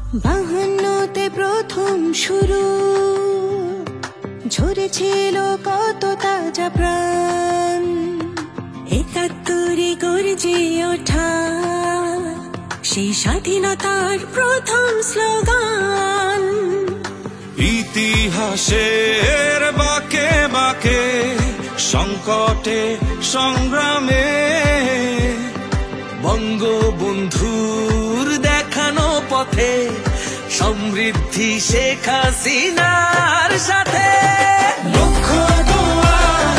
বাহান্নতে প্রথম শুরু, ঝরেছিল কত তাজা প্রাণ, ৭১ গর্জে ওঠা সেই স্বাধীনতার প্রথম স্লোগান। ইতিহাসের বাঁকে বাঁকে সংকটে সংগ্রামে বঙ্গবন্ধুর দেখানো পথে সমৃদ্ধি শেখ হাসিনার সাথে। লক্ষ দুয়ার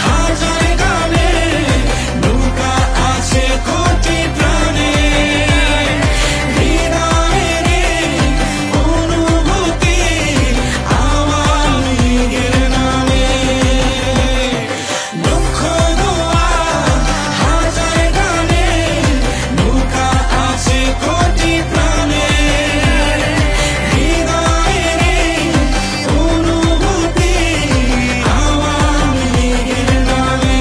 হাজার গানে নৌকা আছে কোটি প্রাণে, হৃদয়ের অনুভূতি আওয়ামী লীগের নামে। লক্ষ দুয়ার হাজার গানে নৌকা আছে কোটি প্রাণে, হৃদয়ের অনুভূতি আওয়ামী লীগের নামে।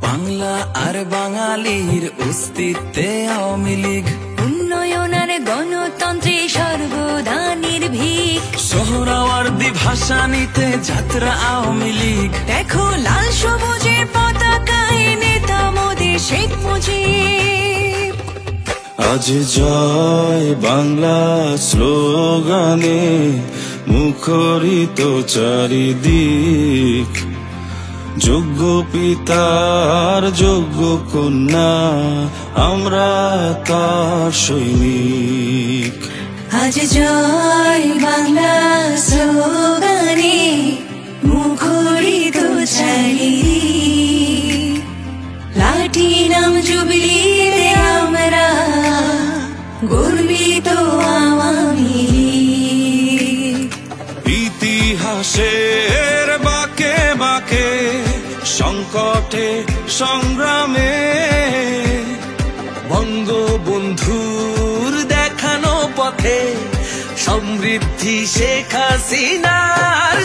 বাংলা আর বাঙালির অস্তিত্বে আওয়ামী লীগ, উন্নয়ন আর গণতন্ত্রে সর্বদা নির্ভীক। সোহরাওয়ার্দী ভাষা নিতে যাত্রা আওয়ামী লীগ, দেখো লাল সবুজের পতাকায় নেতা মোদি শেখ মুজিব। আজ জয় বাংলা স্লোগানে মুখরিত চারিদিক, যোগ্য পিতার যোগ্য কন্যা আমরা তার সৈনিক। আজ জয় বাংলা স্লোগানে মুখরিত চারিদিক, প্লাটিনাম জুবিলিতে আমরা গর্বিত আওয়ামী লীগ। ইতিহাসের বাঁকে বাঁকে সংকটে সংগ্রামে বঙ্গবন্ধুর দেখানো পথে সমৃদ্ধি শেখ হাসিনার